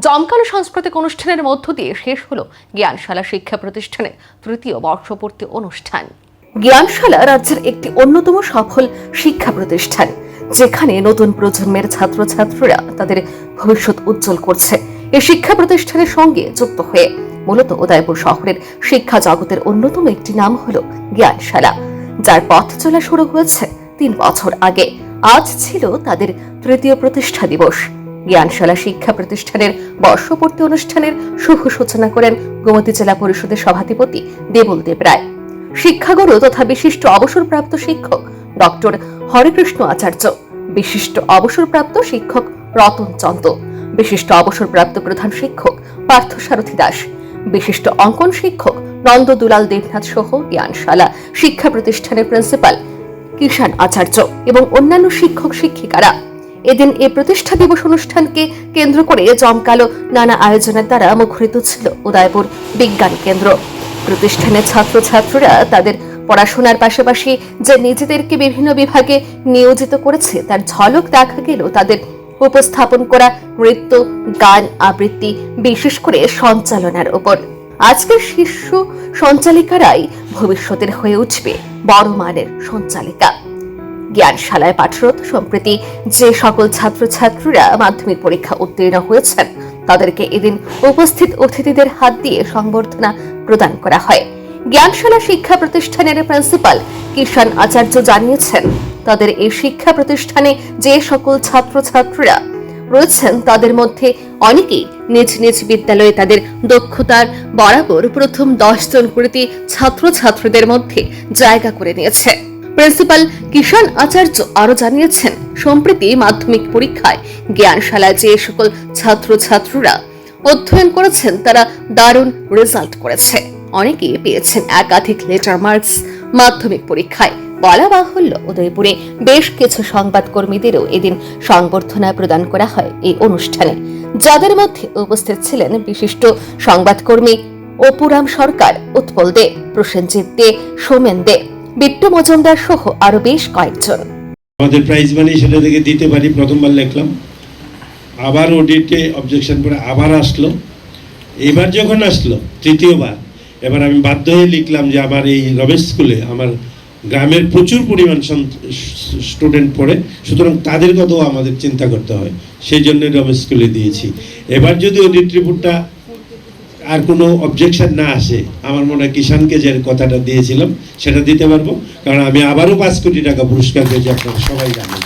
জমকালো সাংস্কৃতিক অনুষ্ঠানের মধ্য দিয়ে শেষ হলো জ্ঞানশালা শিক্ষা প্রতিষ্ঠানের তৃতীয় বর্ষপূর্তি অনুষ্ঠান। জ্ঞানশালা রাজ্যের একটি অন্যতম সফল শিক্ষা প্রতিষ্ঠান, যেখানে নতুন প্রজন্মের ছাত্রছাত্রীরা তাদের ভবিষ্যৎ উজ্জ্বল করছে। এই শিক্ষা প্রতিষ্ঠানের সঙ্গে যুক্ত হয়ে মূলত উদয়পুর শহরের শিক্ষা জগতের অন্যতম একটি নাম হলো জ্ঞানশালা, যার পথ চলা শুরু হয়েছে 3 বছর আগে। আজ ছিল তাদের তৃতীয় প্রতিষ্ঠা দিবস। জ্ঞানশালা শিক্ষা প্রতিষ্ঠানের বর্ষপূর্তি অনুষ্ঠানের শুভ সূচনা করেন গোমতী জেলা পরিষদের সভাধিপতি দেবল দেব রায়। শিক্ষাগুরু তথা বিশিষ্ট অবসরপ্রাপ্ত শিক্ষক ডক্টর হরেকৃষ্ণ আচার্য, বিশিষ্ট অবসরপ্রাপ্ত শিক্ষক রতন চন্দ, বিশিষ্ট অবসরপ্রাপ্ত প্রধান শিক্ষক পার্থসারথী দাস, বিশিষ্ট অঙ্কন শিক্ষক নন্দ দুলাল দেবনাথ সহ জ্ঞানশালা শিক্ষা প্রতিষ্ঠানের প্রিন্সিপাল কিষান আচার্য এবং অন্যান্য শিক্ষক শিক্ষিকারা এদিন এই প্রতিষ্ঠা দিবস অনুষ্ঠানকে কেন্দ্র করে জমকালো নানা আয়োজনের দ্বারা মুখরিত ছিল উদয়পুর বিজ্ঞান কেন্দ্র। প্রতিষ্ঠানের ছাত্রছাত্রীরা তাদের পড়াশোনার পাশাপাশি যে নিজেদেরকে বিভিন্ন বিভাগে নিয়োজিত করেছে তার ঝলক দেখা গেল তাদের উপস্থাপন করা নৃত্য, গান, আবৃত্তি, বিশেষ করে সঞ্চালনার উপর। আজকের শীর্ষ সঞ্চালিকারাই ভবিষ্যতের হয়ে উঠবে বড় মানের সঞ্চালিকা। জ্ঞানশালায় পাঠরত সম্প্রতি যে সকল ছাত্রছাত্রীরা মাধ্যমিক পরীক্ষা উত্তীর্ণ হয়েছেন তাদেরকে এদিন উপস্থিত অতিথিদের হাত দিয়ে সংবর্ধনা প্রদান করা হয়। জ্ঞানশালা শিক্ষা প্রতিষ্ঠানের প্রিন্সিপাল কিষান আচার্য জানিয়েছেন, তাদের এই শিক্ষা প্রতিষ্ঠানে যে সকল ছাত্রছাত্রীরা রয়েছেন তাদের মধ্যে অনেকেই নিজ নিজ বিদ্যালয়ে তাদের দক্ষতার বরাবর প্রথম 10 জন প্রতি ছাত্রছাত্রীদের মধ্যে জায়গা করে নিয়েছে। প্রিন্সিপাল কিষান আচার্য আরো জানিয়েছেন, সম্প্রতি মাধ্যমিক পরীক্ষায় জ্ঞানশালায় যে সকল ছাত্রছাত্রীরা অধ্যয়ন করেছেন তারা দারুণ রেজাল্ট করেছে। অনেকেই পেয়েছেন একাধিক লেটার মার্কস মাধ্যমিক পরীক্ষায়। বলা বাহুল্য, উদয়পুরে বেশ কিছু সংবাদকর্মীদেরও এদিন সংবর্ধনা প্রদান করা হয় এই অনুষ্ঠানে, যাদের মধ্যে উপস্থিত ছিলেন বিশিষ্ট সংবাদকর্মী অপুরাম সরকার, উৎপল দে, প্রসেনজিৎ দে, সোমেন দে, বিট্টু মজুমদার সহ আরো বেশ কয়েকজন। আমাদের প্রাইজ মানি সেটা থেকে দিতে পারি। প্রথমবার লিখলাম, আবার অডিটে অবজেকশন করে আবার আসলো, এবার যখন আসলো তৃতীয়বার, এবার আমি বাধ্য হয়ে লিখলাম যে আমার এই রমেশ স্কুলে আমার গ্রামের প্রচুর পরিমাণ স্টুডেন্ট পড়ে, সুতরাং তাদের কথাও আমাদের চিন্তা করতে হয়, সেই জন্য রমেশ স্কুলে দিয়েছি। এবার যদি অডিট রিপোর্টটা আর কোনো অবজেকশন না আসে, আমার মনে হয় কিষানকে যে কথাটা দিয়েছিলাম সেটা দিতে পারবো, কারণ আমি আবারও 5 কোটি টাকা পুরস্কার পেয়েছি, আপনারা সবাই জানেন।